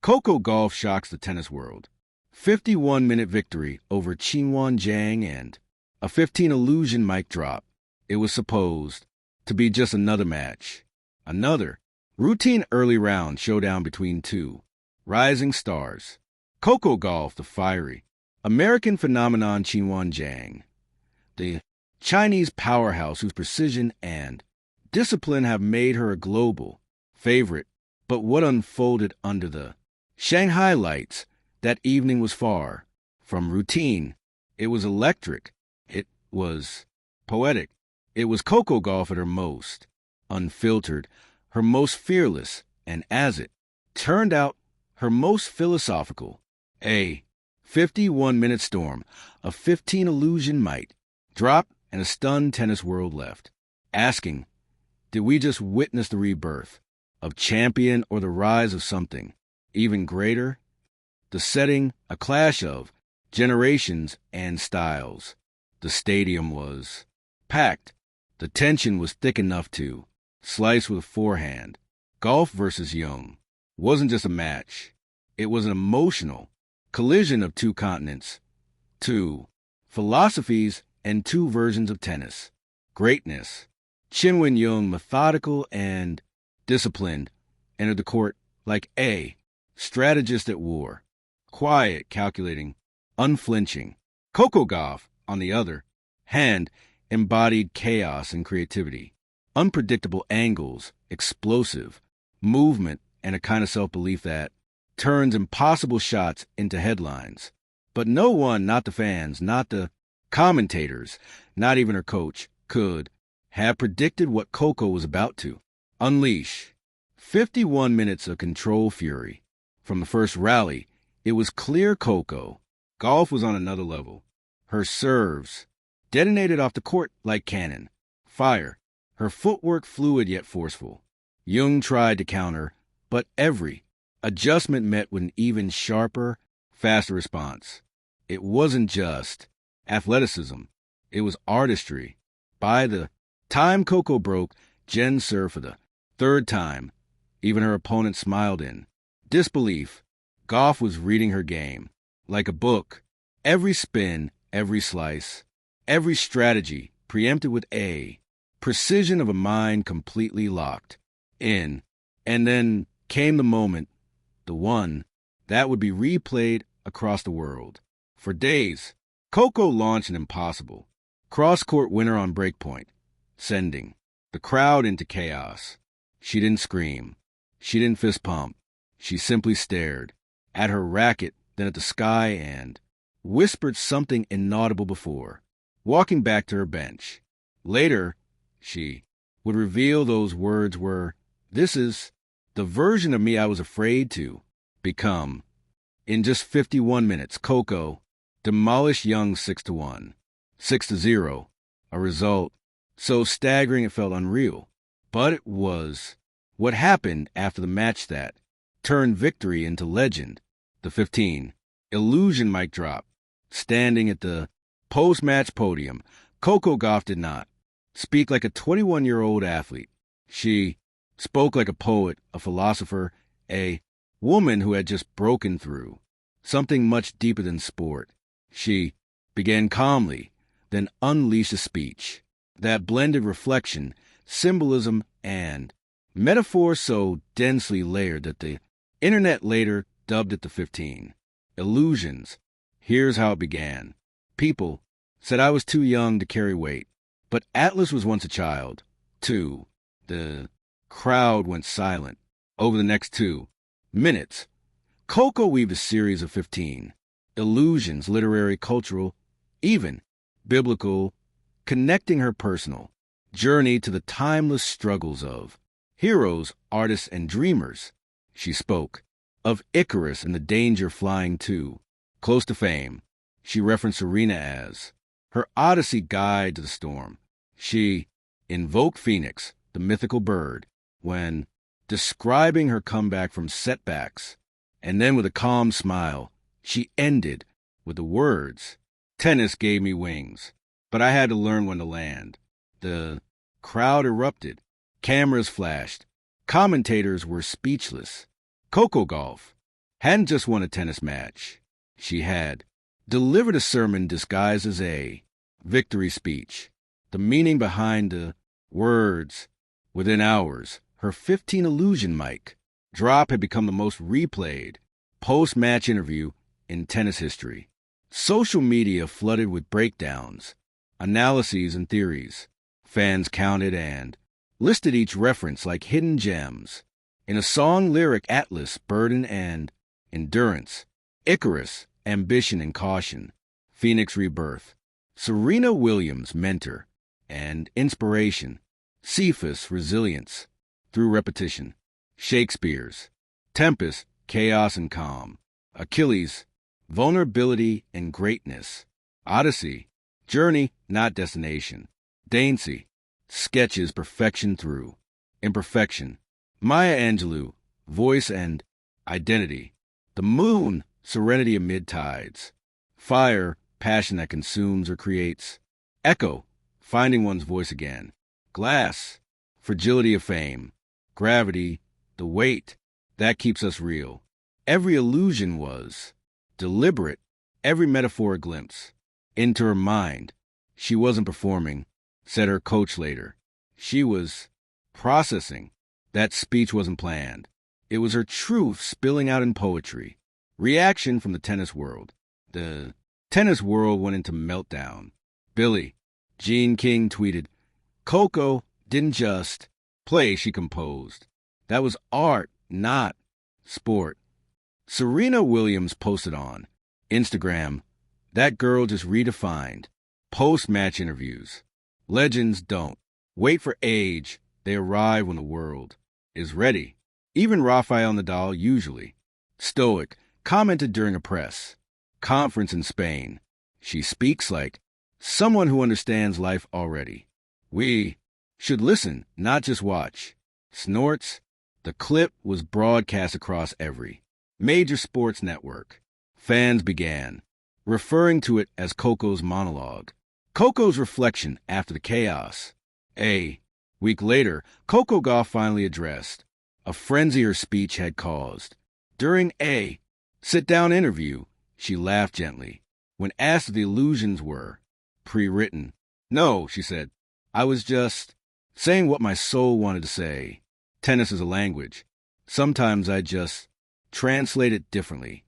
Coco Gauff shocks the tennis world. 51-minute victory over Qinwan Zhang and a 15 illusion mic drop. It was supposed to be just another match. Another routine early round showdown between two rising stars. Coco Gauff, the fiery American phenomenon Qinwan Zhang, the Chinese powerhouse whose precision and discipline have made her a global favorite. But what unfolded under the Shanghai lights that evening was far from routine. It was electric. It was poetic. It was Coco Gauff at her most unfiltered, her most fearless, and as it turned out, her most philosophical. A 51-minute storm, a 15 illusion might drop, and a stunned tennis world left, asking, did we just witness the rebirth of champion or the rise of something even greater? The setting, a clash of generations and styles. The stadium was packed. The tension was thick enough to slice with a forehand. Gauff versus Jung wasn't just a match. It was an emotional collision of two continents, two philosophies, and two versions of tennis. Greatness. Qinwen Jung, methodical and disciplined, entered the court like a strategist at war. Quiet, calculating, unflinching. Coco Gauff, on the other hand, embodied chaos and creativity. Unpredictable angles, explosive movement, and a kind of self-belief that turns impossible shots into headlines. But no one, not the fans, not the commentators, not even her coach, could have predicted what Coco was about to unleash. 51 minutes of control fury. From the first rally, it was clear Coco Gauff was on another level. Her serves detonated off the court like cannon fire, her footwork fluid yet forceful. Jung tried to counter, but every adjustment met with an even sharper, faster response. It wasn't just athleticism, it was artistry. By the time Coco broke Jen's serve for the third time, even her opponent smiled in disbelief. Gauff was reading her game like a book. Every spin, every slice, every strategy preempted with a precision of a mind completely locked in. And then came the moment, the one that would be replayed across the world. For days, Coco launched an impossible cross-court winner on breakpoint, sending the crowd into chaos. She didn't scream. She didn't fist pump. She simply stared at her racket, then at the sky, and whispered something inaudible before walking back to her bench. Later, she would reveal those words were, "This is the version of me I was afraid to become." In just 51 minutes, Coco demolished Jung 6-1, 6-0, a result so staggering it felt unreal. But it was what happened after the match that turned victory into legend. The 15 illusion mic drop. Standing at the post-match podium, Coco Gauff did not speak like a 21-year-old athlete. She spoke like a poet, a philosopher, a woman who had just broken through something much deeper than sport. She began calmly, then unleashed a speech that blended reflection, symbolism, and metaphor so densely layered that the internet later dubbed it the 15 illusions. Here's how it began. People said I was too young to carry weight, but Atlas was once a child, too. The crowd went silent. Over the next 2 minutes, Coco weaved a series of 15 illusions, literary, cultural, even biblical, connecting her personal journey to the timeless struggles of heroes, artists, and dreamers. She spoke of Icarus and the danger flying too close to fame. She referenced Serena as her Odyssey guide to the storm. She invoked Phoenix, the mythical bird, when describing her comeback from setbacks. And then with a calm smile, she ended with the words, "Tennis gave me wings, but I had to learn when to land." The crowd erupted. Cameras flashed. Commentators were speechless. Coco Gauff hadn't just won a tennis match. She had delivered a sermon disguised as a victory speech. The meaning behind the words. Within hours, her 15 illusion mic drop had become the most replayed post-match interview in tennis history. Social media flooded with breakdowns, analyses, and theories. Fans counted and listed each reference like hidden gems. In a song lyric atlas, burden and endurance, Icarus, ambition and caution, Phoenix rebirth, Serena Williams, mentor and inspiration, Cephas, resilience through repetition, Shakespeare's Tempest, chaos and calm, Achilles, vulnerability and greatness, Odyssey, journey, not destination, Daincy, sketches, perfection through imperfection, Maya Angelou, voice and identity, the moon, serenity amid tides, fire, passion that consumes or creates, echo, finding one's voice again, glass, fragility of fame, gravity, the weight that keeps us real. Every illusion was deliberate, every metaphor a glimpse into her mind. She wasn't performing, said her coach later. She was processing. That speech wasn't planned. It was her truth spilling out in poetry. Reaction from the tennis world. The tennis world went into meltdown. Billie Jean King tweeted, "Coco didn't just play, she composed. That was art, not sport." Serena Williams posted on Instagram, "That girl just redefined post-match interviews. Legends don't wait for age. They arrive when the world is ready." Even Rafael Nadal, usually stoic, commented during a press conference in Spain, "She speaks like someone who understands life already. We should listen, not just watch." Snorts. The clip was broadcast across every major sports network. Fans began referring to it as Coco's monologue. Coco's reflection after the chaos. A week later, Coco Gauff finally addressed a frenzy her speech had caused. During a sit-down interview, she laughed gently. When asked if the illusions were pre-written, "No," she said, "I was just saying what my soul wanted to say. Tennis is a language. Sometimes I just translate it differently."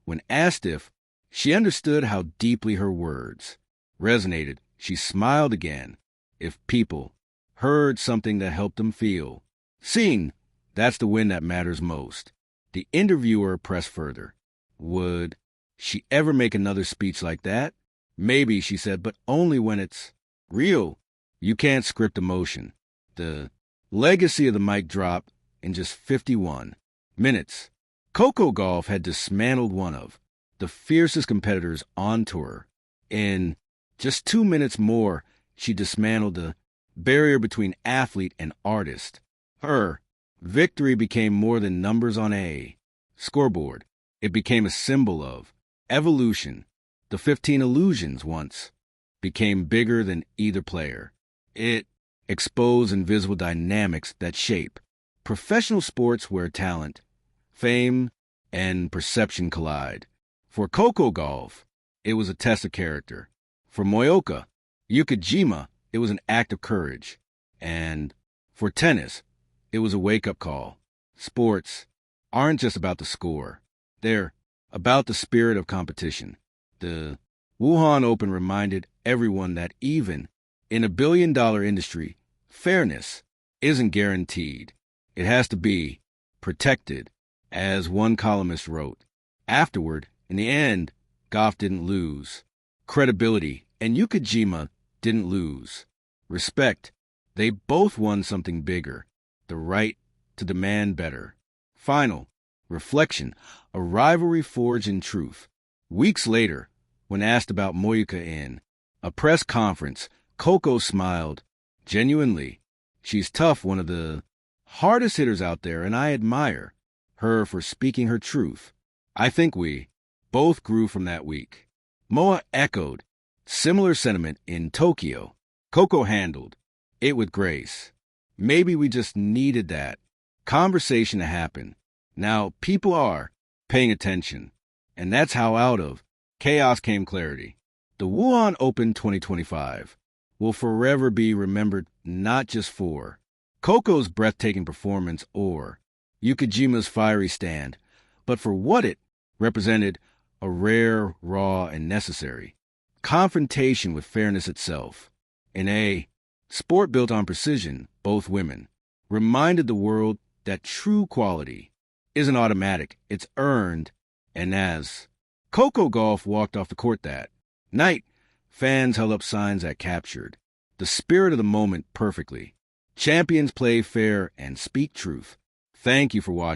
When asked if she understood how deeply her words resonated, she smiled again. If people heard something that helped them feel seen, that's the win that matters most. The interviewer pressed further. Would she ever make another speech like that? "Maybe," she said, "but only when it's real. You can't script emotion." The legacy of the mic drop in just 51 minutes. Coco Gauff had dismantled one of the fiercest competitors on tour. In just 2 minutes more, she dismantled the barrier between athlete and artist. Her victory became more than numbers on a scoreboard. It became a symbol of evolution. The 15 illusions once became bigger than either player. It exposed invisible dynamics that shape professional sports where talent, fame, and perception collide. For Coco Gauff, it was a test of character. For Moyuka, Uchijima, it was an act of courage. And for tennis, it was a wake-up call. Sports aren't just about the score. They're about the spirit of competition. The Wuhan Open reminded everyone that even in a billion-dollar industry, fairness isn't guaranteed. It has to be protected, as one columnist wrote. Afterward, in the end, Gauff didn't lose credibility, and Uchijima didn't lose respect. They both won something bigger, the right to demand better. Final reflection, a rivalry forged in truth. Weeks later, when asked about Moyuka in a press conference, Coco smiled genuinely. "She's tough, one of the hardest hitters out there, and I admire her for speaking her truth. I think we both grew from that week." Moa echoed similar sentiment in Tokyo. Coco handled it with grace. Maybe we just needed that conversation to happen. Now people are paying attention. And that's how out of chaos came clarity. The Wuhan Open 2025 will forever be remembered not just for Coco's breathtaking performance or Uchijima's fiery stand, but for what it represented: a rare, raw, and necessary confrontation with fairness itself. In a sport built on precision, both women reminded the world that true quality isn't automatic, it's earned. And as Coco Gauff walked off the court that night, fans held up signs that captured the spirit of the moment perfectly. Champions play fair and speak truth. Thank you for watching.